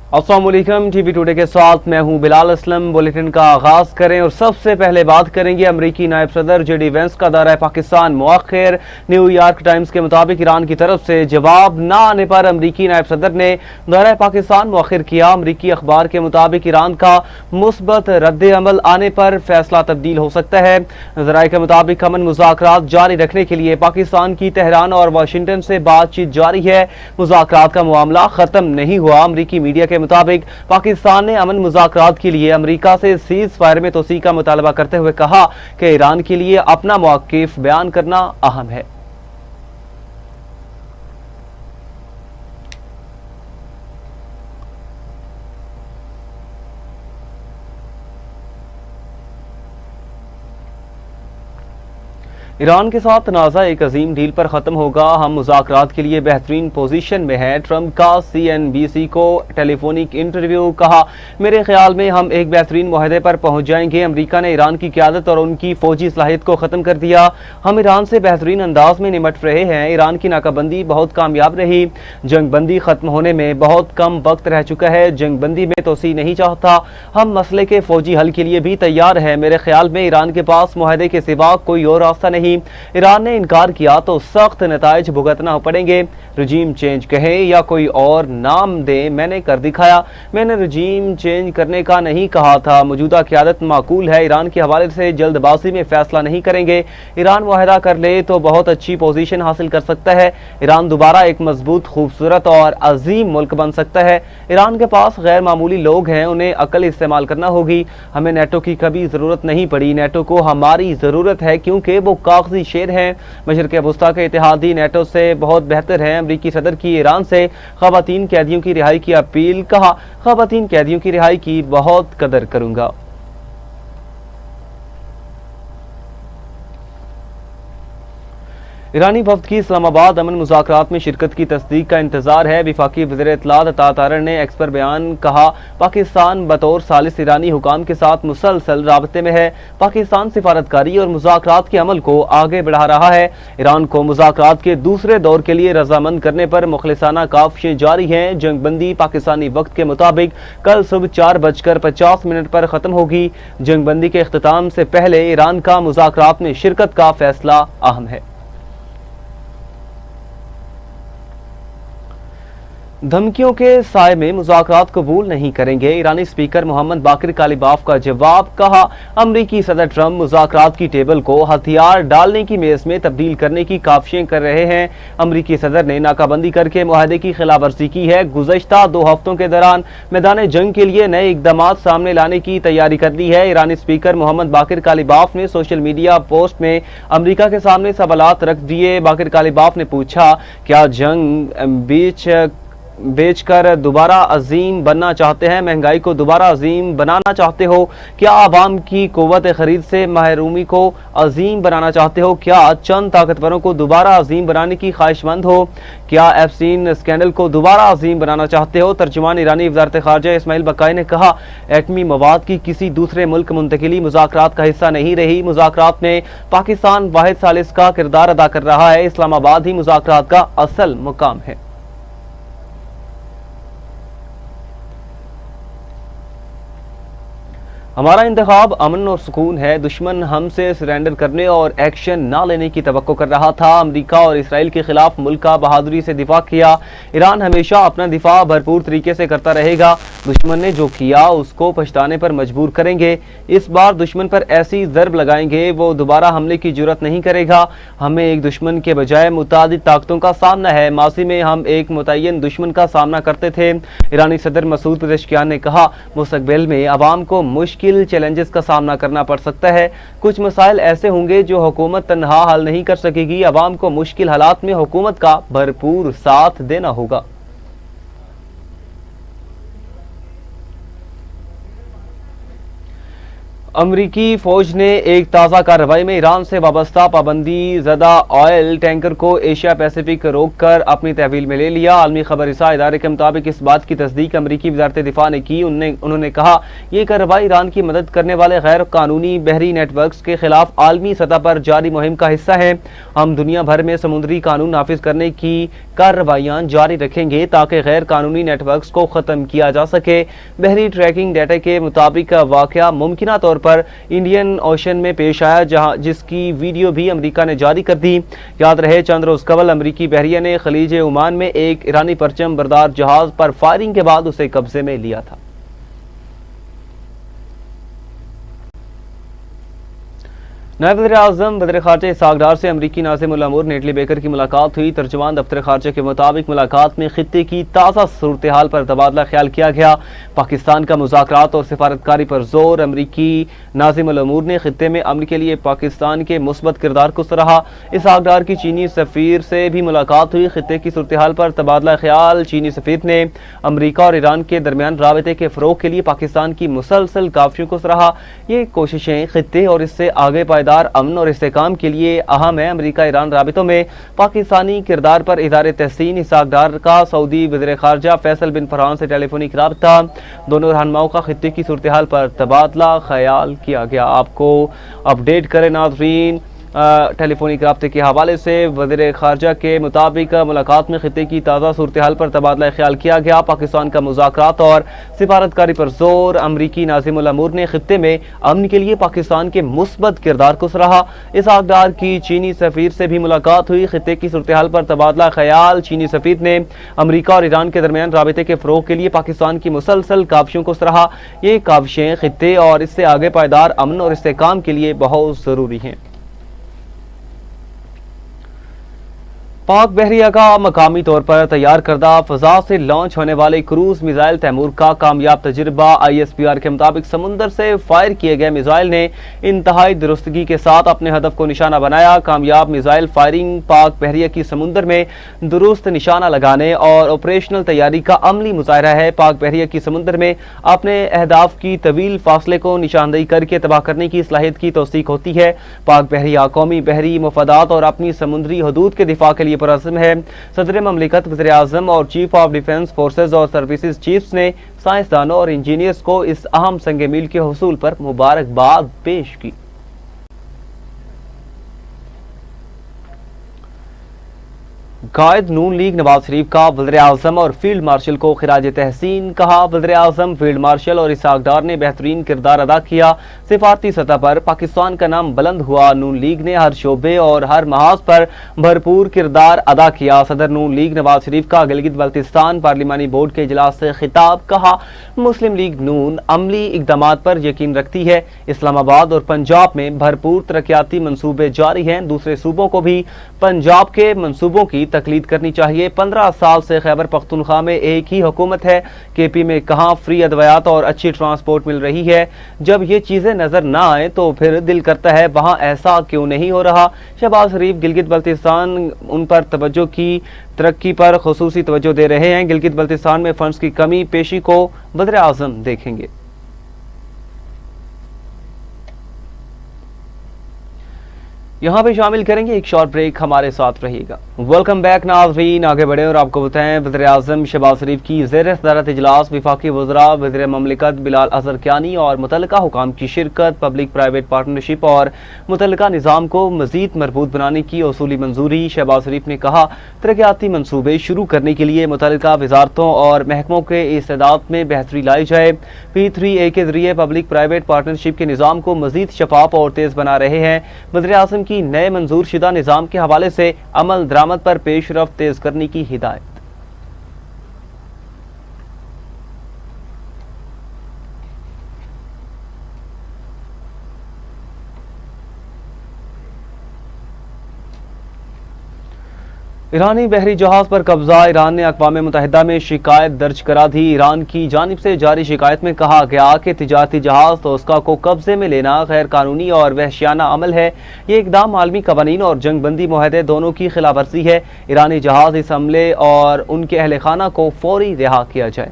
अस्सलाम वालेकुम, TV today के साथ मैं हूं बिलाल असलम। बुलेटिन का आगाज करें और सबसे पहले बात करेंगे अमरीकी नायब सदर जेडी वेंस का दौरा पाकिस्तान मुअख्खर। न्यूयॉर्क टाइम्स के मुताबिक ईरान की तरफ से जवाब न आने पर अमरीकी नायब सदर ने दौरा पाकिस्तान मुअख्खर किया। अमरीकी अखबार के मुताबिक ईरान का मुस्बत रद्द अमल आने पर फैसला तब्दील हो सकता है। ज़राए के मुताबिक अमन मुज़ाकरात जारी रखने के लिए पाकिस्तान की तेहरान और वाशिंगटन से बातचीत जारी है। मुज़ाकरात का मामला खत्म नहीं हुआ। अमरीकी मीडिया के मुताबिक पाकिस्तान ने अमन मुज़ाकरात के लिए अमेरिका से सीज फायर में तोसी का मुतालबा करते हुए कहा कि ईरान के लिए अपना मौक़िफ़ बयान करना अहम है। ईरान के साथ तनाज़ा एक अजीम डील पर ख़त्म होगा। हम मुज़ाकरात के लिए बेहतरीन पोजीशन में हैं। ट्रंप का CNBC को टेलीफोनिक इंटरव्यू। कहा, मेरे ख्याल में हम एक बेहतरीन मुआहदे पर पहुंच जाएंगे। अमेरिका ने ईरान की क़यादत और उनकी फ़ौजी सलाहियत को ख़त्म कर दिया। हम ईरान से बेहतरीन अंदाज में निमट रहे हैं। ईरान की नाकाबंदी बहुत कामयाब रही। जंग बंदी ख़त्म होने में बहुत कम वक्त रह चुका है। जंग बंदी में तोसी नहीं चाहता। हम मसले के फ़ौजी हल के लिए भी तैयार हैं। मेरे ख्याल में ईरान के पास मुआहदे के सिवा कोई और रास्ता नहीं। ईरान ने इनकार किया तो सख्त नताइज भुगतना पड़ेंगे। रजीम चेंज कहें या कोई और नाम दें, मैंने कर दिखाया। मैंने रजीम चेंज करने का नहीं कहा था। मौजूदा क़यादत माकूल है। ईरान के हवाले से जल्दबाजी में फैसला नहीं करेंगे। ईरान मुआहदा कर ले तो बहुत अच्छी पोजीशन हासिल कर सकता है। ईरान दोबारा एक मजबूत, खूबसूरत और अजीम मुल्क बन सकता है। ईरान के पास गैर मामूली लोग हैं, उन्हें अकल इस्तेमाल करना होगी। हमें नेटो की कभी ज़रूरत नहीं पड़ी। नेटो को हमारी ज़रूरत है क्योंकि वो कागजी शेर हैं। मशरिक़ वस्ता के इत्तेहादी नेटो से बहुत बेहतर हैं। अमरीकी सदर की ईरान से ख़वातीन कैदियों की रिहाई की अपील। कहा, ख़वातीन कैदियों की रिहाई की बहुत कदर करूंगा। ईरानी वफ्द की इस्लामाबाद अमन मुज़ाकरात में शिरकत की तस्दीक का इंतजार है। वफाकी वज़ीर इत्तलात अता तारर ने एक्स पर बयान। कहा, पाकिस्तान बतौर सालिस ईरानी हुकाम के साथ मुसलसल राबते में है। पाकिस्तान सिफारतकारी और मुज़ाकरात के अमल को आगे बढ़ा रहा है। ईरान को मुज़ाकरात के दूसरे दौर के लिए रजामंद करने पर मुखलिसाना काविशें जारी हैं। जंग बंदी पाकिस्तानी वक्त के मुताबिक कल सुबह 4:50 पर ख़त्म होगी। जंग बंदी के इख्तिताम से पहले ईरान का मुज़ाकरात में शिरकत का फैसला अहम है। धमकियों के साए में मुज़ाकरात कबूल नहीं करेंगे। ईरानी स्पीकर मोहम्मद बाकिर कालिबाफ का जवाब। कहा, अमरीकी सदर ट्रंप मुज़ाकरात की टेबल को हथियार डालने की मेज में तब्दील करने की काविशें कर रहे हैं। अमरीकी सदर ने नाकाबंदी करके मुआहदे की खिलाफ वर्जी की है। गुज़श्ता 2 हफ्तों के दौरान मैदान जंग के लिए नए इक़दाम सामने लाने की तैयारी कर ली है। ईरानी स्पीकर मोहम्मद बाकिर कालिबाफ ने सोशल मीडिया पोस्ट में अमरीका के सामने सवालात रख दिए। बाकिर कालिबाफ ने पूछा, क्या जंग बेचकर दोबारा अजीम बनना चाहते हैं? महंगाई को दोबारा अजीम बनाना चाहते हो? क्या आवाम की कुव्वत खरीद से महरूमी को अजीम बनाना चाहते हो? क्या चंद ताकतवरों को दोबारा अजीम बनाने की ख्वाहिशमंद हो? क्या एफसीन स्कैंडल को दोबारा अजीम बनाना चाहते हो? तर्जुमान ईरानी वज़ारत ख़ारजा इस्माइल बकाई ने कहा, एटमी मवाद की किसी दूसरे मुल्क मुंतकिली मुज़ाकरात का हिस्सा नहीं रही। मुज़ाकरात में पाकिस्तान वाहिद सालिस का किरदार अदा कर रहा है। इस्लामाबाद ही मुज़ाकरात का असल मुकाम है। हमारा इंतखाब अमन और सुकून है। दुश्मन हमसे सरेंडर करने और एक्शन ना लेने की तवक्को कर रहा था। अमेरिका और इसराइल के खिलाफ मुल्क का बहादुरी से दिफा किया। ईरान हमेशा अपना दिफा भरपूर तरीके से करता रहेगा। दुश्मन ने जो किया उसको पछताने पर मजबूर करेंगे। इस बार दुश्मन पर ऐसी ज़रब लगाएंगे वो दोबारा हमले की जुर्रत नहीं करेगा। हमें एक दुश्मन के बजाय मुतादिद ताकतों का सामना है। माजी में हम एक मुतय्यन दुश्मन का सामना करते थे। ईरानी सदर मसूद पेज़ेश्कियान ने कहा, मुस्तक़बिल में अवाम को मुश्किल चैलेंजेस का सामना करना पड़ सकता है। कुछ मसाइल ऐसे होंगे जो हुकूमत तन्हा हल नहीं कर सकेगी। अवाम को मुश्किल हालात में हुकूमत का भरपूर साथ देना होगा। امریکی فوج نے ایک تازہ کارروائی میں ایران سے وابستہ پابندی زدہ آئل ٹینکر کو ایشیا پیسیفک روک کر اپنی تحویل میں لے لیا۔ عالمی خبر رساں ادارے کے مطابق اس بات کی تصدیق امریکی وزارت دفاع نے کی۔ انہوں نے کہا یہ کارروائی ایران کی مدد کرنے والے غیر قانونی بحری نیٹ ورکس کے خلاف عالمی سطح پر جاری مہم کا حصہ ہے۔ ہم دنیا بھر میں سمندری قانون نافذ کرنے کی کارروائیاں جاری رکھیں گے تاکہ غیر قانونی نیٹ ورکس کو ختم کیا جا سکے۔ بحری ٹریکنگ ڈیٹا کے مطابق واقعہ ممکنہ طور پر انڈین اوشن میں پیش آیا، جس کی ویڈیو بھی امریکہ نے جاری کر دی۔ یاد رہے چند روز قبل امریکی بحریہ نے خلیج عمان میں ایک ایرانی پرچم بردار جہاز پر فائرنگ کے بعد اسے قبضے میں لیا تھا۔ نائب وزیر اعظم وزیر خارجہ اسحاق ڈار سے امریکی ناظم الامور نیٹلی بیکر کی ملاقات ہوئی۔ ترجمان دفتر خارجہ کے مطابق ملاقات میں خطے کی تازہ صورتحال پر تبادلہ خیال کیا گیا۔ پاکستان کا مذاکرات اور سفارتکاری پر زور۔ امریکی ناظم الامور نے خطے میں امن کے لیے پاکستان کے مثبت کردار کو سراہا۔ اسحاق ڈار کی چینی سفیر سے بھی ملاقات ہوئی۔ خطے کی صورتحال پر تبادلہ خیال۔ چینی سفیر نے امریکہ اور ایران کے درمیان رابطے کے فروغ کے لیے پاکستان کی مسلسل کاوشوں کو سراہا۔ یہ کوششیں خطے اور اس سے آگے پائیدار امن اور استحکام کے لیے اہم ہے۔ امریکہ ایران رابطوں میں پاکستانی کردار پر اظہار تحسین۔ اسحاق ڈار کا سعودی وزیر خارجہ فیصل بن فرحان سے ٹیلی فونک رابطہ۔ دونوں رہنماؤں کا خطے کی صورتحال پر تبادلہ خیال کیا گیا۔ آپ کو اپڈیٹ کریں ناظرین ٹیلی فونک رابطے کے حوالے سے۔ وزیر خارجہ کے مطابق ملاقات میں خطے کی تازہ صورتحال پر تبادلہ خیال کیا گیا۔ پاکستان کا مذاکرات اور سفارتکاری پر زور۔ امریکی ناظم الامور نے خطے میں امن کے لیے پاکستان کے مثبت کردار کو سراہا۔ اسحاق ڈار کی چینی سفیر سے بھی ملاقات ہوئی۔ خطے کی صورتحال پر تبادلہ خیال۔ چینی سفیر نے امریکہ اور ایران کے درمیان رابطے کے فروغ کے لیے پاکستان کی مسلسل کاوشوں کو سراہا۔ یہ کاوشیں خطے اور اس سے آگے پائیدار امن اور استحکام کے لیے بہت ضروری ہیں۔ پاک بحریہ کا مقامی طور پر تیار کردہ فضا سے لانچ ہونے والے کروز میزائل تیمور کا کامیاب تجربہ۔ ISPR کے مطابق سمندر سے فائر کیے گئے میزائل نے انتہائی درستگی کے ساتھ اپنے ہدف کو نشانہ بنایا۔ کامیاب میزائل فائرنگ پاک بحریہ کی سمندر میں درست نشانہ لگانے اور آپریشنل تیاری کا عملی مظاہرہ ہے۔ پاک بحریہ کی سمندر میں اپنے اہداف کی طویل فاصلے کو نشاندہی کر کے تباہ کرنے کی صلاحیت کی توثیق ہوتی ہے۔ پاک بحریہ قومی بحری مفادات اور اپنی سمندری حدود کے دفاع کے لیے پرعزم ہے۔ صدر مملکت، وزیر اعظم اور چیف آف ڈیفنس فورسز اور سروسز چیفز نے سائنسدانوں اور انجینئرز کو اس اہم سنگ میل کے حصول پر مبارکباد پیش کی۔ قائد نون لیگ نواز شریف کا وزیر اعظم اور فیلڈ مارشل کو خراج تحسین۔ کہا وزیر اعظم، فیلڈ مارشل اور اسحاق ڈار نے بہترین کردار ادا کیا۔ سفارتی سطح پر پاکستان کا نام بلند ہوا۔ نون لیگ نے ہر شعبے اور ہر محاذ پر بھرپور کردار ادا کیا۔ صدر نون لیگ نواز شریف کا گلگت بلتستان پارلیمانی بورڈ کے اجلاس سے خطاب۔ کہا مسلم لیگ نون عملی اقدامات پر یقین رکھتی ہے۔ اسلام آباد اور پنجاب میں بھرپور ترقیاتی منصوبے جاری ہیں۔ دوسرے صوبوں کو بھی پنجاب کے منصوبوں کی تقلید کرنی چاہیے۔ 15 سال سے خیبر پختونخوا میں ایک ہی حکومت ہے۔ KP میں کہاں فری ادویات اور اچھی ٹرانسپورٹ مل رہی ہے؟ جب یہ چیزیں نظر نہ آئیں تو پھر دل کرتا ہے وہاں ایسا کیوں نہیں ہو رہا؟ شہباز شریف گلگت بلتستان ان پر توجہ کی ترقی پر خصوصی توجہ دے رہے ہیں۔ گلگت بلتستان میں فنڈز کی کمی پیشی کو وزیر اعظم دیکھیں گے۔ یہاں پہ شامل کریں گے ایک شارٹ بریک، ہمارے ساتھ رہیے گا۔ ویلکم بیک ناظرین، آگے بڑھیں اور آپ کو بتائیں وزیر اعظم شہباز شریف کی زیر صدارت اجلاس، وفاقی وزراء، وزیر مملکت بلال اظہر کیانی اور متعلقہ حکام کی شرکت۔ پبلک پرائیویٹ پارٹنرشپ اور متعلقہ نظام کو مزید مربوط بنانے کی اصولی منظوری۔ شہباز شریف نے کہا ترقیاتی منصوبے شروع کرنے کے لیے متعلقہ وزارتوں اور محکموں کے استعداد میں بہتری لائی جائے۔ P3A کے ذریعے پبلک پرائیویٹ پارٹنرشپ کے نظام کو مزید شفاف اور تیز بنا رہے ہیں۔ وزیر اعظم کی نئے منظور شدہ نظام کے حوالے سے عمل درآمد پر پیش رفت تیز کرنے کی ہدایت۔ ایرانی بحری جہاز پر قبضہ، ایران نے اقوام متحدہ میں شکایت درج کرا دی۔ ایران کی جانب سے جاری شکایت میں کہا گیا کہ تجارتی جہاز توسکا کو قبضے میں لینا غیر قانونی اور وحشیانہ عمل ہے۔ یہ اقدام عالمی قوانین اور جنگ بندی معاہدے دونوں کی خلاف ورزی ہے۔ ایرانی جہاز اس عملے اور ان کے اہل خانہ کو فوری رہا کیا جائے۔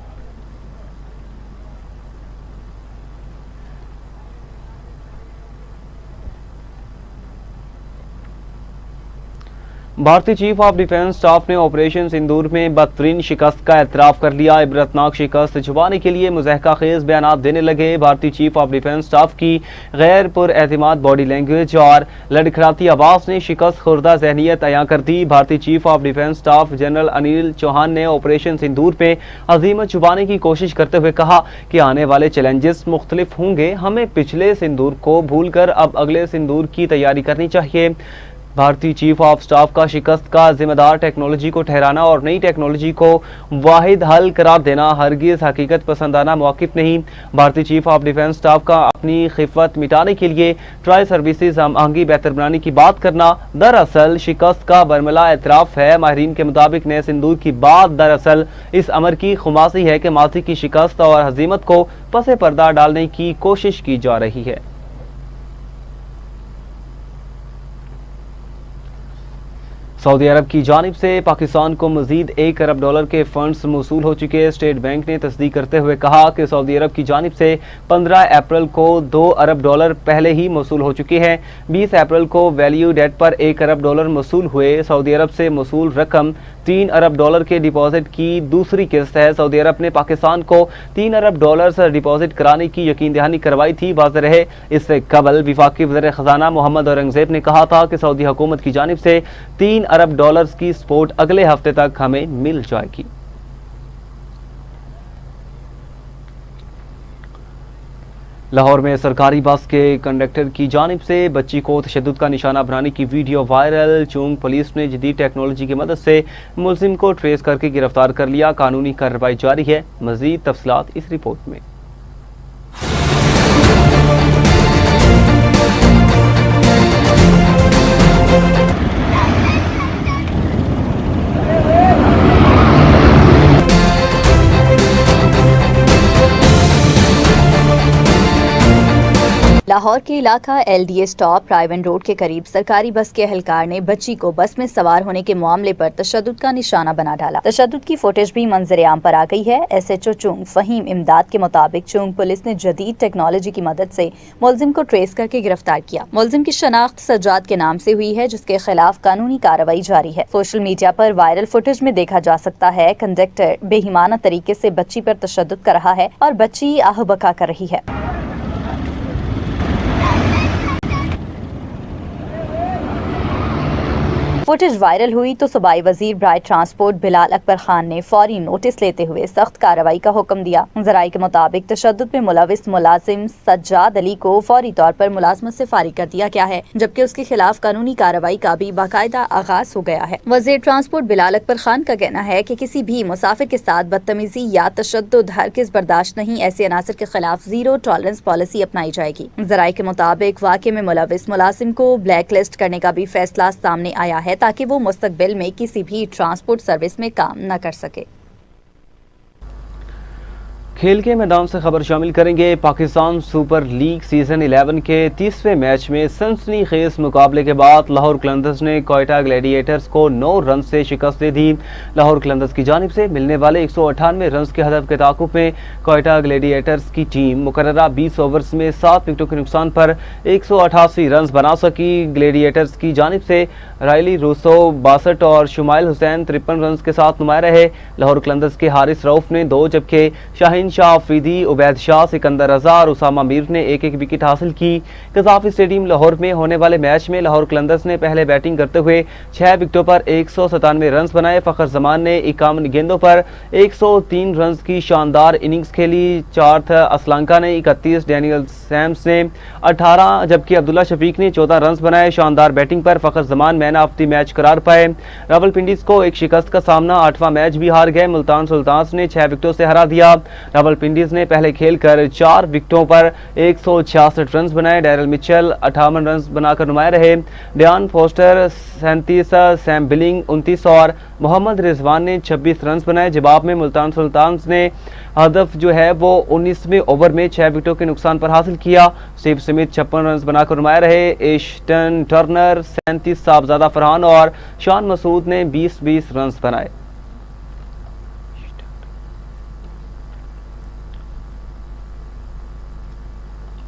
भारतीय चीफ ऑफ डिफेंस स्टाफ ने ऑपरेशन सिंदूर में बदतरीन शिकस्त का एतराफ़ कर लिया। इबरतनाक शिकस्त छुपाने के लिए मुज़हका खेज बयान देने लगे। भारतीय चीफ ऑफ डिफेंस स्टाफ की गैर पुरएतमाद बॉडी लैंग्वेज और लड़खड़ाती आवाज़ ने शिकस्त खुर्दा जहनीत अयां कर दी। भारतीय chief of defence staff general Anil Chauhan ने ऑपरेशन सिंदूर में अजीमत छुपाने की कोशिश करते हुए कहा कि आने वाले चैलेंजेस मुख्तलिफ होंगे, हमें पिछले सिंदूर को भूल कर अब अगले सिंदूर की तैयारी करनी चाहिए। भारतीय चीफ ऑफ स्टाफ का शिकस्त का जिम्मेदार टेक्नोलॉजी को ठहराना और नई टेक्नोलॉजी को वाहिद हल करार देना हरगिज़ हकीकत पसंदाना मौक़िफ़ नहीं। भारतीय चीफ ऑफ डिफेंस स्टाफ का अपनी खिफत मिटाने के लिए ट्राई सर्विसेज हम आहंगी बेहतर बनाने की बात करना दरअसल शिकस्त का बरमला एतराफ़ है। माहिरीन के मुताबिक नए सिंदूर की बात दरअसल इस अमर की खुमासी है कि माजी की शिकस्त और हजीमत को पसे पर्दा डालने की कोशिश की जा रही है। सऊदी अरब की जानिब से पाकिस्तान को मजीद $1 अरब के फंड्स मौसूल हो चुके। स्टेट बैंक ने तस्दीक करते हुए कहा कि सऊदी अरब की जानिब से 15 अप्रैल को $2 अरब पहले ही मौसूल हो चुके हैं। 20 अप्रैल को वैल्यू डेट पर $1 अरब मौसूल हुए। सऊदी अरब से मौसूल रकम $3 अरब के डिपॉजिट की दूसरी किस्त है। सऊदी अरब ने पाकिस्तान को $3 अरब डिपॉजिट कराने की यकीन दहानी करवाई थी। वाज़ेह रहे इससे कबल वफाकी वज़ीर ख़जाना मोहम्मद औरंगज़ेब ने कहा था कि सऊदी हुकूमत की जानिब से $3 अरब की सपोर्ट अगले हफ्ते तक हमें मिल जाएगी। लाहौर में सरकारी बस के कंडक्टर की जानिब से बच्ची को तशद्दुद का निशाना बनाने की वीडियो वायरल। चूंग पुलिस ने जदीद टेक्नोलॉजी की मदद से मुलजिम को ट्रेस करके गिरफ्तार कर लिया। कानूनी कार्रवाई जारी है। मजीद तफसीलात इस रिपोर्ट में। लाहौर के इलाका LDA स्टॉप रायवन रोड के करीब सरकारी बस के एहलकार ने बच्ची को बस में सवार होने के मामले पर तशद्दुद का निशाना बना डाला। तशद्दुद की फुटेज भी मंजर आम पर आ गई है। SHO चूंग फहीम इमदाद के मुताबिक चूंग पुलिस ने जदीद टेक्नोलॉजी की मदद से मुलजिम को ट्रेस करके गिरफ्तार किया। मुलजिम की शनाख्त सज्जाद के नाम से हुई है, जिसके खिलाफ कानूनी कार्रवाई जारी है। सोशल मीडिया पर वायरल फुटेज में देखा जा सकता है कंडक्टर बेईमाना तरीके से बच्ची पर तशद्दुद कर रहा है और बच्ची आह बका कर रही है। फुटेज वायरल हुई तो सूबाई वजीर बराए ट्रांसपोर्ट बिलाल अकबर खान ने फौरी नोटिस लेते हुए सख्त कार्रवाई का हुक्म दिया। ज़राए के मुताबिक तशद्दुद में मुलविस मुलाजिम सज्जाद अली को फौरी तौर पर मुलाजमत से फारिग कर दिया गया है, जबकि उसके खिलाफ कानूनी कार्रवाई का भी बाकायदा आगाज हो गया है। वजीर ट्रांसपोर्ट बिलाल अकबर खान का कहना है कि किसी भी मुसाफिर के साथ बदतमीजी या तशद्दुद हरगिज़ बर्दाश्त नहीं। ऐसे अनासर के खिलाफ जीरो टॉलरेंस पॉलिसी अपनाई जाएगी। ज़राए के मुताबिक वाक़े में मुलविस मुलाजिम को ब्लैक लिस्ट करने का भी फैसला सामने आया है, ताकि वो मुस्तकबिल में किसी भी ट्रांसपोर्ट सर्विस में काम न कर सके। खेल के मैदान से खबर शामिल करेंगे। पाकिस्तान सुपर लीग सीजन 11 के 30वें मैच में सनसनीखेज मुकाबले के बाद लाहौर कलंदर्स ने कोयटा ग्लैडिएटर्स को 9 रन से शिकस्त दे दी। लाहौर कलंदर्स की जानिब से मिलने वाले 198 रन के हदफ के ताकुब में कोयटा ग्लैडिएटर्स की टीम मुकर्ररा 20 ओवर्स में 7 विकेटों के नुकसान पर 188 रन बना सकी। ग्लैडिएटर्स की जानिब से रायली रूसो 62 और शुमाइल हुसैन 53 रन के साथ नुमाया रहे। लाहौर कलंदर्स के हारिस रऊफ ने 2 जबकि शाहीन शाह अफरीदी, उबैद शाह, सिकंदर रजा और उसामा मीर ने एक एक विकेट हासिल की। कज़ाफी स्टेडियम लाहौर में होने वाले मैच में लाहौर कलंदर्स ने पहले बैटिंग करते हुए 6 विकेटों पर 197 रन बनाए। फखर जमान ने 51 गेंदों पर 103 रन की शानदार इनिंग्स खेली। चार्थ असलंका ने 31, डैनियल सैम्स ने 18 जबकि अब्दुल्ला शफीक ने 14 रन बनाए। शानदार बैटिंग पर Fakhar Zaman man of the match करार पाए। रावलपिंडीज को एक शिकस्त का सामना, 8वां मैच भी हार गए। मुल्तान सुल्तान्स ने 6 विकेटों से हरा दिया। रावलपिंडीज ने पहले खेलकर 4 विकेटों पर 166 रन बनाए। डैरल मिचेल 58 रन बनाकर नुमाया रहे। डियान फोस्टर 37, सैम बिलिंग 29 और मोहम्मद रिजवान ने 26 रन बनाए। जवाब में मुल्तान सुल्तान्स ने हदफ जो है वो 19वें ओवर में 6 विकेटों के नुकसान पर हासिल किया। स्टीव स्मिथ 56 रन बनाकर नुमाया रहे। एश्टन टर्नर 37, साहबजादा फरहान और शान मसूद ने 20-20 रन बनाए।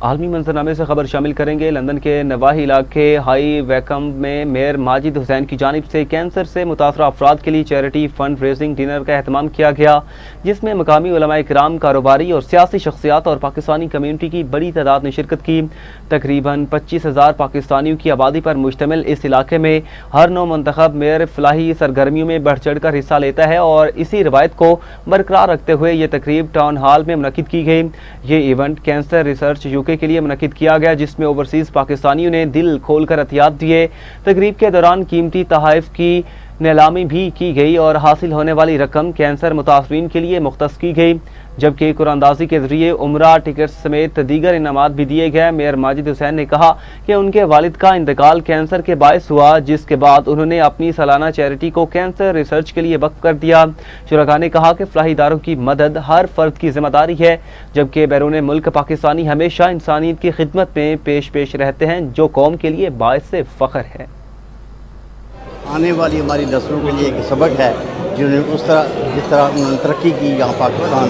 عالمی منظرنامے سے خبر شامل کریں گے۔ لندن کے نواحی علاقے ہائی ویکم میں میئر ماجد حسین کی جانب سے کینسر سے متاثرہ افراد کے لیے چیریٹی فنڈ ریزنگ ڈنر کا اہتمام کیا گیا، جس میں مقامی علماء کرام، کاروباری اور سیاسی شخصیات اور پاکستانی کمیونٹی کی بڑی تعداد نے شرکت کی۔ تقریباً 25,000 پاکستانیوں کی آبادی پر مشتمل اس علاقے میں ہر نو منتخب میئر فلاحی سرگرمیوں میں بڑھ چڑھ کر حصہ لیتا ہے، اور اسی روایت کو برقرار رکھتے ہوئے یہ تقریب ٹاؤن ہال میں منعقد کی گئی۔ یہ ایونٹ کینسر ریسرچ یوکے کے لیے منعقد کیا گیا، جس میں اوورسیز پاکستانیوں نے دل کھول کر عطیات دیے۔ تقریب کے دوران قیمتی تحائف کی نیلامی بھی کی گئی اور حاصل ہونے والی رقم کینسر متاثرین کے لیے مختص کی گئی، جبکہ قرآن اندازی کے ذریعے عمرہ ٹکٹ سمیت دیگر انعامات بھی دیے گئے۔ میئر ماجد حسین نے کہا کہ ان کے والد کا انتقال کینسر کے باعث ہوا، جس کے بعد انہوں نے اپنی سالانہ چیریٹی کو کینسر ریسرچ کے لیے وقف کر دیا۔ شرکاء نے کہا کہ فلاحی اداروں کی مدد ہر فرد کی ذمہ داری ہے، جبکہ بیرون ملک پاکستانی ہمیشہ انسانیت کی خدمت میں پیش رہتے ہیں، جو قوم کے لیے باعث فخر ہے۔ آنے والی ہماری نسلوں کے لیے ایک سبق ہے، جس طرح انہوں نے ترقی کی یہاں پاکستان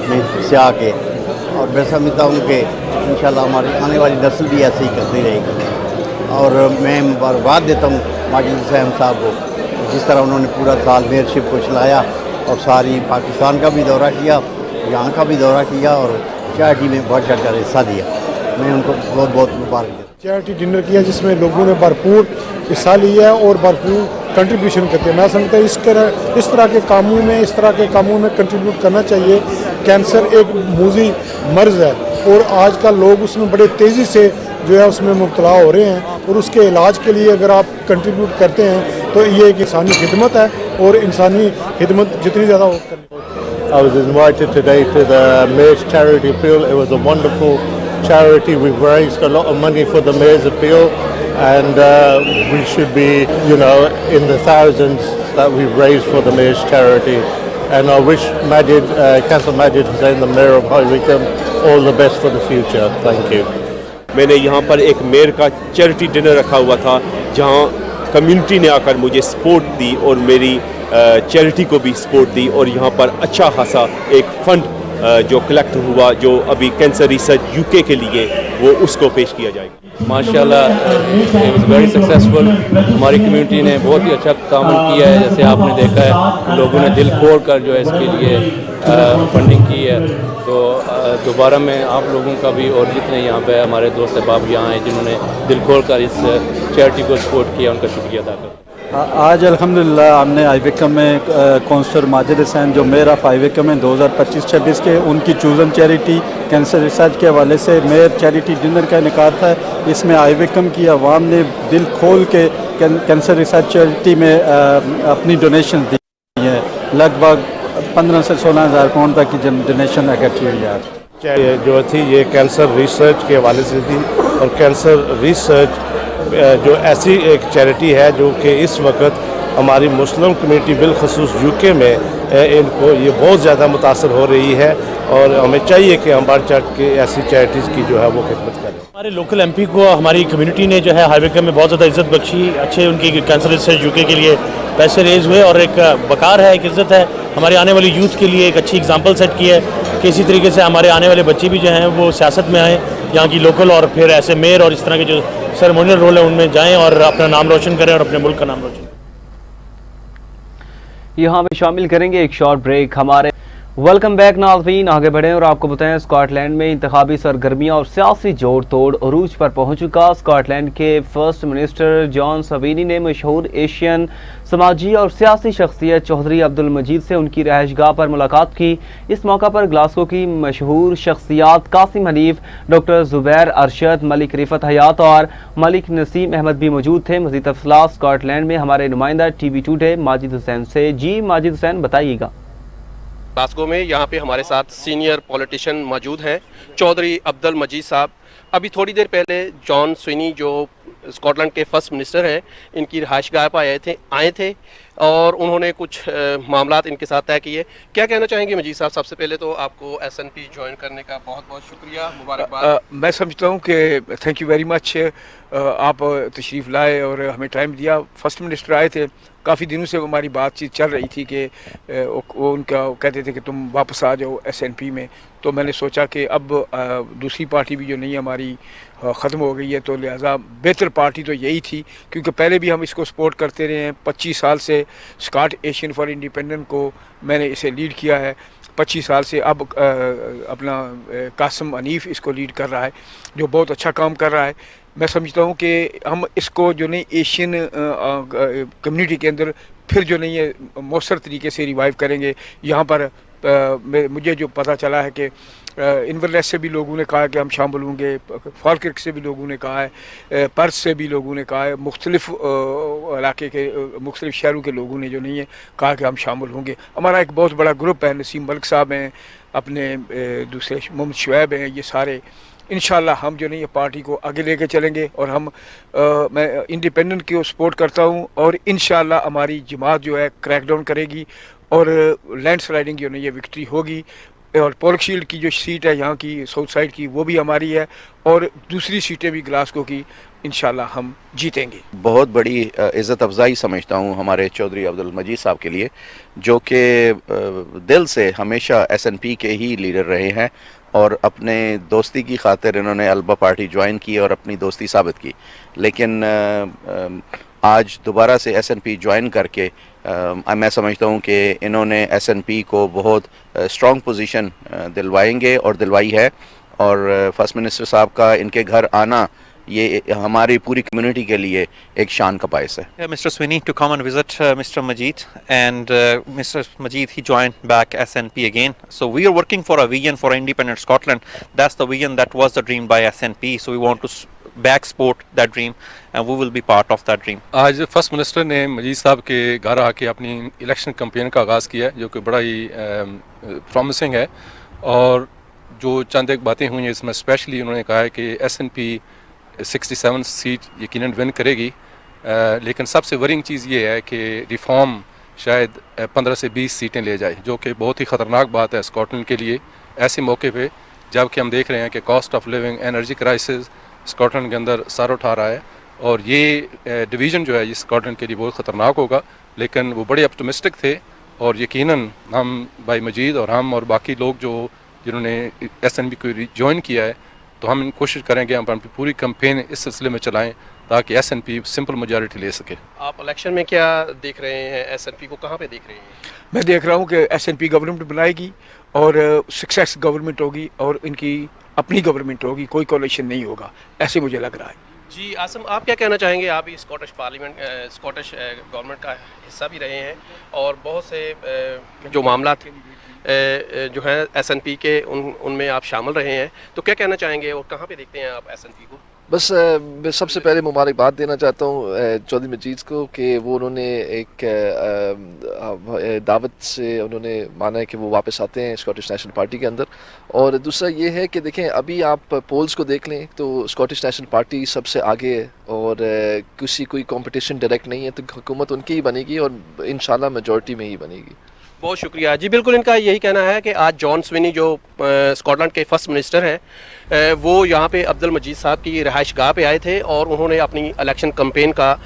میں سے آ کے، اور میں سمجھتا ہوں کہ انشاءاللہ ہماری آنے والی نسل بھی ایسے ہی کرتی رہے گی۔ اور میں مبارکباد دیتا ہوں ماجد حسین صاحب کو، جس طرح انہوں نے پورا سال میئرشپ کو چلایا اور ساری پاکستان کا بھی دورہ کیا، یہاں کا بھی دورہ کیا اور چیریٹی میں بڑھ چڑھ کر حصہ دیا۔ میں ان کو بہت بہت مبارک دیتا ہوں۔ چیریٹی ڈنر کیا جس میں لوگوں نے بھرپور حصہ لیا ہے اور بھرپور کنٹریبیوشن کرتے ہیں۔ میں سمجھتا ہوں اس طرح کے کاموں میں کنٹریبیوٹ کرنا چاہیے۔ کینسر ایک موذی مرض ہے اور آج کل لوگ اس میں بڑے تیزی سے جو ہے اس میں مبتلا ہو رہے ہیں، اور اس کے علاج کے لیے اگر آپ کنٹریبیوٹ کرتے ہیں تو یہ ایک انسانی خدمت ہے، اور انسانی خدمت جتنی زیادہ ہو کریں۔ I was invited today to the Mayor's Charity Appeal. It was a wonderful charity. We've raised a lot of money for the Mayor's Appeal, and we should be, in the thousands that we've raised for the Mayor's Charity. And I wish Councillor Majid Hussain, the Mayor of High Wycombe, all the best for the future. Thank you. میں نے یہاں پر ایک mayor کا charity dinner رکھا ہوا تھا، جہاں community نے آ کر مجھے سپورٹ دی اور میری چیریٹی کو بھی سپورٹ دی، اور یہاں پر اچھا خاصا ایک فنڈ جو کلیکٹ ہوا، جو ابھی کینسر ریسرچ یوکے کے لیے وہ اس کو پیش کیا جائے گا۔ ماشاءاللہ اٹ واز ویری سکسیزفل۔ ہماری کمیونٹی نے بہت ہی اچھا تعامل کیا ہے، جیسے آپ نے دیکھا ہے لوگوں نے دل کھول کر جو ہے اس کے لیے فنڈنگ کی ہے۔ تو دوبارہ میں آپ لوگوں کا بھی اور جتنے یہاں پہ ہمارے دوست احباب یہاں ہیں جنہوں نے دل کھول کر اس چیریٹی کو سپورٹ کیا، ان کا شکریہ ادا کرتا ہوں۔ آج الحمدللہ ہم نے ہائی ویکم میں کونسلر ماجد حسین جو میئر آف ہائی ویکم میں 2025-26 کے ان کی چوزن چیریٹی کینسر ریسرچ کے حوالے سے میئر چیریٹی ڈنر کا انعقاد تھا۔ اس میں ہائی ویکم کی عوام نے دل کھول کے کینسر ریسرچ چیریٹی میں اپنی ڈونیشن دی ہیں، لگ بھگ 15 سے 16,000 پاؤنڈ تک کی ڈونیشن اکٹھی ہوئی ہے۔ جو تھی یہ کینسر ریسرچ کے حوالے سے تھی، اور کینسر ریسرچ جو ایسی ایک چیریٹی ہے جو کہ اس وقت ہماری مسلم کمیونٹی بالخصوص یوکے میں ان کو یہ بہت زیادہ متاثر ہو رہی ہے، اور ہمیں چاہیے کہ ہم بڑھ چڑھ کے ایسی چیریٹیز کی جو ہے وہ خدمت کریں۔ ہمارے لوکل ایم پی کو ہماری کمیونٹی نے جو ہے ہائی ویکم میں بہت زیادہ عزت بخشی، اچھے ان کی کینسر ریسرچ یوکے کے لیے پیسے ریز ہوئے، اور ایک وقار ہے، ایک عزت ہے ہمارے آنے والی یوتھ کے لیے، ایک اچھی اگزامپل سیٹ کی ہے کہ اسی طریقے سے ہمارے آنے والے بچے بھی جو ہیں وہ سیاست میں آئیں، یہاں کی لوکل اور پھر ایسے میئر اور اس طرح کے جو سیریمونیل رول ہے ان میں جائیں اور اپنا نام روشن کریں اور اپنے ملک کا نام روشن کریں۔ یہاں پہ شامل کریں گے ایک شارٹ بریک۔ ہمارے ویلکم بیک ناظرین، آگے بڑھیں اور آپ کو بتائیں اسکاٹ لینڈ میں انتخابی سرگرمیاں اور سیاسی جوڑ توڑ عروج پر پہنچ چکا۔ اسکاٹ لینڈ کے فرسٹ منسٹر جان سوینی نے مشہور ایشین سماجی اور سیاسی شخصیت چودھری عبد المجید سے ان کی رہائش گاہ پر ملاقات کی۔ اس موقع پر گلاسگو کی مشہور شخصیات قاسم حنیف، ڈاکٹر زبیر ارشد، ملک رفعت حیات اور ملک نسیم احمد بھی موجود تھے۔ مزید تفصیلات اسکاٹ لینڈ میں ہمارے نمائندہ ٹی وی ٹوڈے ماجد حسین سے۔ جی ماجد حسین بتائیے گا۔ گلاسگو میں یہاں پہ ہمارے ساتھ سینئر پولیٹیشین موجود ہیں، چودھری عبد المجید صاحب۔ ابھی تھوڑی دیر پہلے جان سوینی جو स्कॉटलैंड के फर्स्ट मिनिस्टर हैं, इनकी रिहाइश गाह पर आए थे और उन्होंने कुछ मामलात इनके साथ तय किए। क्या कहना चाहेंगे मजीद साहब? सबसे पहले तो आपको SNP ज्वाइन करने का बहुत बहुत शुक्रिया, मुबारकबाद। मैं समझता हूँ कि थैंक यू वेरी मच, आप तशरीफ़ लाए और हमें टाइम दिया। फर्स्ट मिनिस्टर आए थे, काफ़ी दिनों से हमारी बातचीत चल रही थी कि वो उनका कहते थे कि तुम वापस आ जाओ SNP में। तो मैंने सोचा कि अब दूसरी पार्टी भी जो नहीं हमारी ख़त्म हो गई है, तो लिहाजा बेहतर पार्टी तो यही थी, क्योंकि पहले भी हम इसको सपोर्ट करते रहे हैं। 25 साल से स्कॉट एशियन फॉर इंडिपेंडेंस को मैंने इसे लीड किया है, 25 साल से। अब अपना कासिम हनीफ इसको लीड कर रहा है, जो बहुत अच्छा काम कर रहा है। मैं समझता हूँ कि हम इसको जो नहीं एशियन कम्युनिटी के अंदर फिर जो नहीं है मौसर तरीके से रिवाइव करेंगे। यहाँ पर मुझे जो पता चला है कि इन्वरलेस से भी लोगों ने कहा कि हम शामिल होंगे, फॉलक्रिक से भी लोगों ने कहा है, पर्थ से भी लोगों ने कहा है, मुख्तलिफ इलाके के मुख्तलिफ शहरों के लोगों ने जो नहीं है कहा कि हम शामिल होंगे। हमारा एक बहुत बड़ा ग्रुप है, नसीम मलिक साहब हैं, अपने दूसरे मोहम्मद शुएब हैं, ये सारे इंशाल्लाह हम जो नहीं है पार्टी को आगे लेके चलेंगे। और हम मैं इंडिपेंडेंट को सपोर्ट करता हूँ और इंशाल्लाह हमारी जमात जो है क्रैकडाउन करेगी और लैंड स्लाइडिंग जो नहीं है विक्ट्री होगी। और पोल्कशील्ड की जो सीट है यहाँ की साउथ साइड की, वो भी हमारी है, और दूसरी सीटें भी ग्लासगो की इंशाल्लाह हम जीतेंगे। बहुत बड़ी इज़्ज़त अफजाई समझता हूँ हमारे चौधरी अब्दुल मजीद साहब के लिए, जो कि दिल से हमेशा SNP के ही लीडर रहे हैं और अपने दोस्ती की खातिर इन्होंने अल्बा पार्टी ज्वाइन की और अपनी दोस्ती साबित की। लेकिन आज दोबारा से SNP ज्वाइन करके मैं समझता हूँ कि इन्होंने SNP को बहुत स्ट्रॉन्ग पोजीशन दिलवाएंगे और दिलवाई है। और फर्स्ट मिनिस्टर साहब का इनके घर आना ये हमारी पूरी कम्युनिटी के लिए एक शान का बायस है। Mr. Sweeney to come and visit Mr. Majid, and Mr. Majid, he joined back SNP again. So we are working for a vision for independent Scotland. That's the vision that was the dream by SNP. So we want to back support that dream and we will be part of that dream. आज first minister ने मजीद साहब के घर आके अपनी election campaign का आगाज़ किया है, जो कि बड़ा ही प्रॉमिसिंग है। और जो चंद एक बातें हुई हैं इसमें स्पेशली उन्होंने कहा है कि SNP 67 सीट यकीनन विन करेगी, लेकिन सबसे वरिंग चीज़ ये है कि रिफॉर्म शायद 15 से 20 सीटें ले जाए, जो कि बहुत ही ख़तरनाक बात है स्कॉटलैंड के लिए ऐसे मौके पे, जबकि हम देख रहे हैं कि cost of living, energy crisis Scotland के अंदर सर उठा रहा है। और ये डिवीज़न जो है ये स्कॉटलैंड के लिए बहुत ख़तरनाक होगा। लेकिन वो बड़े ऑप्टिमिस्टिक थे और यकीनन हम भाई मजीद और हम और बाकी लोग जो जिन्होंने SNP को ज्वाइन किया है, तो हम कोशिश करेंगे हम अपनी पूरी कैंपेन इस सिलसिले में चलाएं ताकि SNP सिंपल मेजॉरिटी ले सके। आप इलेक्शन में क्या देख रहे हैं? SNP को कहाँ पे देख रहे हैं? मैं देख रहा हूँ कि SNP गवर्नमेंट बनाएगी और सक्सेस गवर्नमेंट होगी और इनकी अपनी गवर्नमेंट होगी, कोई कोalition नहीं होगा, ऐसे मुझे लग रहा है। जी आसिम, आप क्या कहना चाहेंगे? आप भी स्कॉटिश पार्लियामेंट स्कॉटिश गवर्नमेंट का हिस्सा भी रहे हैं और बहुत से जो मामला जो हैं SNP के उनमें आप शामिल रहे हैं, तो क्या कहना चाहेंगे और कहाँ पे देखते हैं आप SNP को? बस मैं सबसे पहले मुबारकबाद देना चाहता हूँ चौधरी मजीद को कि वो उन्होंने एक दावत से उन्होंने माना है कि वो वापस आते हैं स्कॉटिश नेशनल पार्टी के अंदर। और दूसरा ये है कि देखें अभी आप पोल्स को देख लें तो स्कॉटिश नेशनल पार्टी सबसे आगे है और कोई कंपटीशन डायरेक्ट नहीं है, तो हुकूमत उनकी ही बनेगी और इंशाल्लाह मेजॉरिटी में ही बनेगी। बहुत शुक्रिया जी। बिल्कुल इनका यही कहना है कि आज जॉन स्विनी जो स्कॉटलैंड के फर्स्ट मिनिस्टर हैं वो यहाँ पे अब्दुल मजीद साहब की रिहाइश गाह पे आए थे और उन्होंने अपनी इलेक्शन कैंपेन का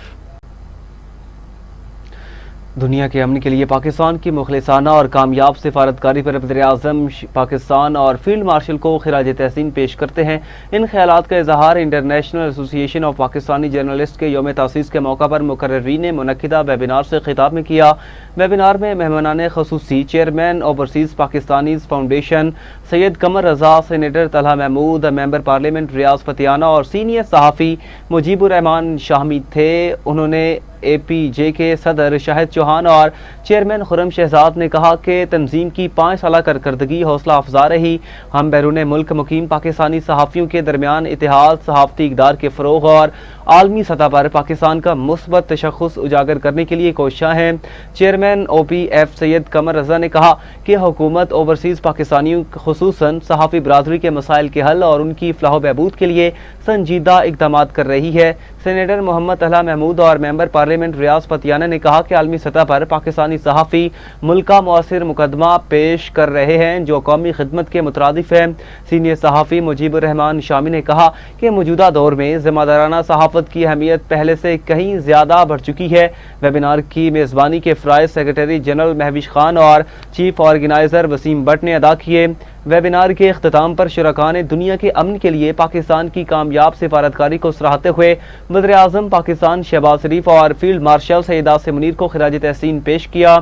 दुनिया के अमन के लिए पाकिस्तान की मुखलिसाना और कामयाब सिफारतकारी पर वज़ीर-ए-आज़म पाकिस्तान और फील्ड मार्शल को खिराज तहसीन पेश करते हैं। इन ख्यालात का इजहार international association of Pakistani journalist के यौम तासीस के मौका पर मुकर्ररीन ने मुनक्किदा वेबिनार से खिताब में किया। वेबिनार में मेहमानान ख़ुसूसी chairman overseas Pakistanis foundation Syed Qamar Raza, senator Talha Mahmood, member parliament Riaz Fatyana और सीनियर सहाफ़ी मुजीबुर रहमान शामिल थे। उन्होंने APJ के सदर शाहिद चौहान और चेयरमैन खुर्रम शहजाद ने कहा कि तंजीम की 5 साला कारकर्दगी हौसला अफजा रही। हम बैरून मुल्क मुकीम पाकिस्तानी सहाफ़ियों के दरमियान इतिहाद, सहाफ़ती इक़दार के फ़रोग़ और आलमी सतह पर पाकिस्तान का मुस्बत तशख़्ख़ुस उजागर करने के लिए कोशिशां हैं। चेयरमैन चेयरमैन OPF सैयद कमर रजा ने कहा कि हुकूमत ओवरसीज़ पाकिस्तानियों खुसूसन सहाफ़ी बरादरी के मसाइल के हल और उनकी फलाह बहबूद के लिए संजीदा इक़दाम कर रही है। सेनेटर मोहम्मद अला महमूद और मेंबर पार्लियामेंट रियाज पतियाना ने कहा कि आलमी सतह पर पाकिस्तानी सहाफ़ी मुल्का मुआसिर मुकदमा पेश कर रहे हैं जो कौमी खिदमत के मुतरादिफ है। सीनियर सहाफ़ी मुजीबुर रहमान शामी ने कहा कि मौजूदा दौर में ज़िम्मेदाराना सहाफ़त की अहमियत पहले से कहीं ज़्यादा बढ़ चुकी है। वेबिनार की मेज़बानी के फ़राइज़ सेक्रेटरी जनरल महविश खान और चीफ ऑर्गेनाइज़र वसीम भट्ट ने अदा किए। वेबिनार के इख्तिताम पर शुरका ने दुनिया के अमन के लिए पाकिस्तान की कामयाब सिफारतकारी को सराहते हुए वज़ीर आज़म पाकिस्तान शहबाज शरीफ और फील्ड मार्शल सैयद आसिम मुनीर को खिराज तहसीन पेश किया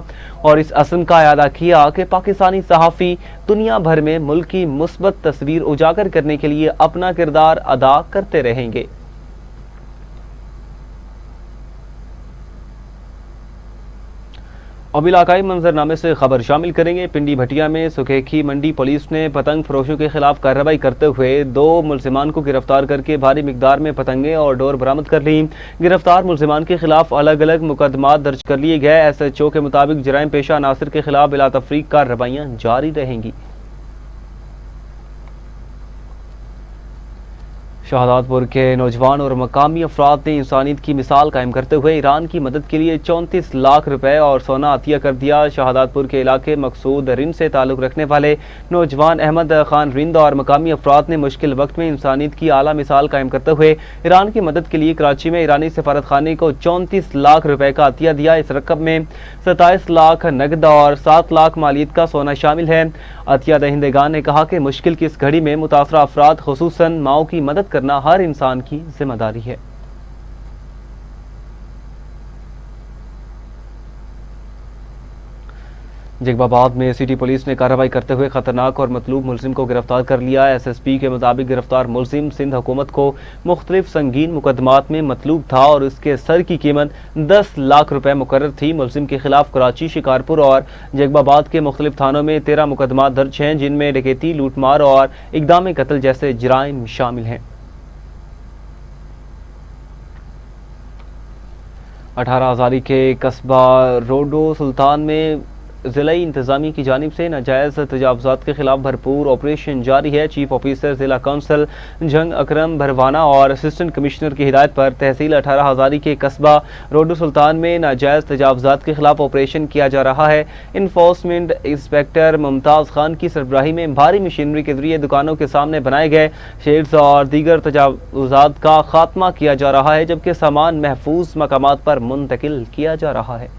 और इस अज़्म का इआदा किया कि पाकिस्तानी सहाफ़ी दुनिया भर में मुल्क की मुस्बत तस्वीर उजागर करने के लिए अपना किरदार अदा करते रहेंगे। अब इलाकाई मंजरनामे से खबर शामिल करेंगे। पिंडी भटिया में सुखेखी मंडी पुलिस ने पतंग फरोशों के खिलाफ कार्रवाई करते हुए 2 मुलजिमान को गिरफ्तार करके भारी मिकदार में पतंगें और डोर बरामद कर ली। गिरफ्तार मुलजिमान के खिलाफ अलग अलग मुकदमात दर्ज कर लिए गए। SHO के मुताबिक जराइम पेशा अनासिर के खिलाफ बिला तफरीक कार्रवाइयां जारी रहेंगी। शहादातपुर के नौजवान और मकामी अफराद ने इंसानियत की मिसाल कायम करते हुए ईरान की मदद के लिए 34 लाख रुपए और सोना अतिया कर दिया। शहादातपुर के इलाके मकसूद रिंद से ताल्लुक़ रखने वाले नौजवान अहमद खान रिंद और मकामी अफराद ने मुश्किल वक्त में इंसानियत की आला मिसाल कायम करते हुए ईरान की मदद के लिए कराची में ईरानी सफारतखाने को 34 लाख रुपए का अतिया दिया। इस रकम में 27 लाख नकद और 7 लाख मालियत का सोना शामिल है। अतिया दहिंदेगान ने कहा कि मुश्किल की इस घड़ी में मुतासरा अफराद खुसूसन माओ की मदद करना हर इंसान की जिम्मेदारी है। जगबाबाद में सिटी पुलिस ने कार्रवाई करते हुए खतरनाक और मतलूब मुलजिम को गिरफ्तार कर लिया। SSP के मुताबिक गिरफ्तार मुलजिम सिंध हुकूमत को मुख्तलिफ संगीन मुकदमात में मतलूब था और इसके सर की कीमत 10 लाख रुपए मुकर्रर थी। मुलजिम के खिलाफ कराची, शिकारपुर और जगबाबाद के मुख्तलिफ थानों में 13 मुकदमात दर्ज हैं जिनमें डकैती, लूटमार और इक़दाम कत्ल जैसे जराइम शामिल हैं। 18 हज़ारी के कस्बा रोडो सुल्तान में ज़िलाई इंतज़ामिया की जानिब से नाजायज़ तजावुज़ात के खिलाफ भरपूर ऑपरेशन जारी है। चीफ ऑफिसर ज़िला काउंसिल जंग अकरम भरवाना और असिस्टेंट कमिश्नर की हिदायत पर तहसील 18 हज़ारी के कस्बा रोडो सुल्तान में नाजायज़ तजावुज़ात के खिलाफ ऑपरेशन किया जा रहा है। इन्फोर्समेंट इंस्पेक्टर मुमताज़ खान की सरबराही में भारी मशीनरी के जरिए दुकानों के सामने बनाए गए शेड्स और दीगर तजावुज़ात का खात्मा किया जा रहा है, जबकि सामान महफूज मकामात पर मुंतकिल किया जा रहा है।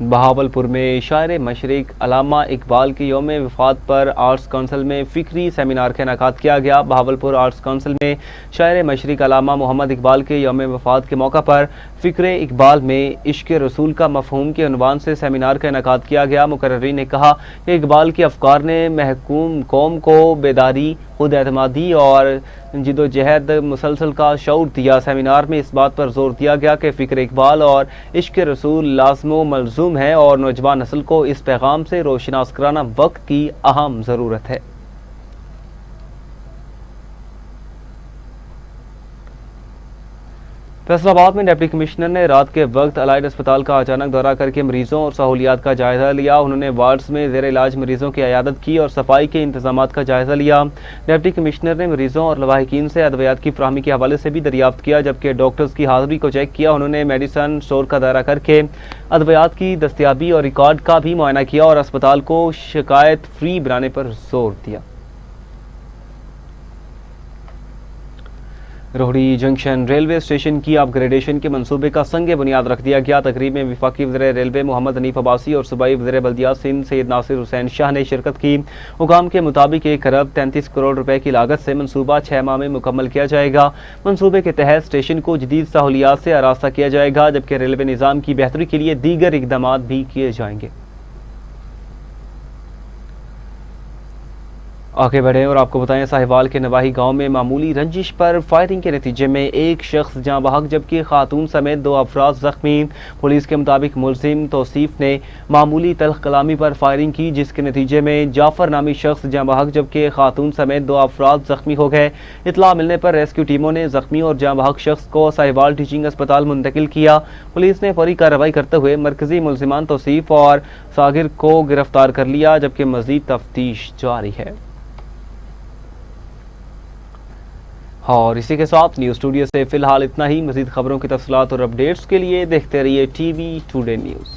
बहावलपुर में शायर मशरिक अल्लामा इकबाल के यौम वफ़ात पर आर्ट्स काउंसिल में फ़िक्री सेमिनार का इनेकाद किया गया। बहावलपुर आर्ट्स काउंसिल में शायर मशरिक अल्लामा मोहम्मद इकबाल के यौम वफ़ात के मौका पर फ़िक्र इकबाल में इश्क़ रसूल का मफ़हूम के उन्वान से सेमिनार का इनेकाद किया गया। मुकर्रिरीन ने कहा कि इकबाल के अफ़कार ने महकूम कौम को बेदारी, खुद एतमादी और जिदोजहद मुसलसल का शऊर दिया। सेमिनार में इस बात पर जोर दिया गया कि फ़िक्र इकबाल और इश्क़ रसूल लाज़िम मलज़ूम है और नौजवान नस्ल को इस पैगाम से रोशनास कराना वक्त की अहम ज़रूरत है। फैसलाबाद में डिप्टी कमिश्नर ने रात के वक्त अलाइड अस्पताल का अचानक दौरा करके मरीजों और सहूलियात का जायजा लिया। उन्होंने वार्ड्स में ज़ेर इलाज मरीजों की इयादत की और सफाई के इंतजामात का जायजा लिया। डिप्टी कमिश्नर ने मरीजों और लवाहिकीन से अद्वियात की फराहमी के हवाले से भी दरियाफ्त किया, जबकि डॉक्टर्स की हाजिरी को चेक किया। उन्होंने मेडिसन स्टोर का दौरा करके अद्वियात की दस्तियाबी और रिकॉर्ड का भी मुआयना किया और अस्पताल को शिकायत फ्री बनाने पर जोर दिया। रोहड़ी जंक्शन रेलवे स्टेशन की अपग्रेडेशन के मंसूबे का संगे बुनियाद रख दिया गया। तकरीब में वफाकी वज़ीर रेलवे मोहम्मद हनीफ अब्बासी और सूबाई वज़ीर बल्दियात सिंध सैयद नासिर हुसैन शाह ने शिरकत की। हुकाम के मुताबिक 1 अरब 33 करोड़ रुपए की लागत से मंसूबा 6 माह में मुकम्मल किया जाएगा। मंसूबे के तहत स्टेशन को जदीद सहूलियात से आरास्ता किया जाएगा, जबकि रेलवे निज़ाम की बेहतरी के लिए दीगर इक़दामात भी किए जाएंगे। आगे बढ़े और आपको बताएं साहिवाल के नवाही गांव में मामूली रंजिश पर फायरिंग के नतीजे में एक शख्स जाँ बहक जबकि खातून समेत 2 अफराद जख्मी। पुलिस के मुताबिक मुलजिम तौसीफ ने मामूली तल्ख कलामी पर फायरिंग की जिसके नतीजे में जाफर नामी शख्स जाँ बहक जबकि खातून समेत 2 अफराद जख्मी हो गए। इतला मिलने पर रेस्क्यू टीमों ने जख्मी और जाँ बहक शख्स को साहिवाल टीचिंग अस्पताल मुंतकिल किया। पुलिस ने फौरी कार्रवाई करते हुए मरकजी मुलजिमान तौसीफ और सागिर को गिरफ्तार कर लिया जबकि मजीद तफ्तीश जारी है। और इसी के साथ न्यूज़ स्टूडियो से फिलहाल इतना ही। मजीद खबरों की तफसीलात और अपडेट्स के लिए देखते रहिए TV टुडे न्यूज़।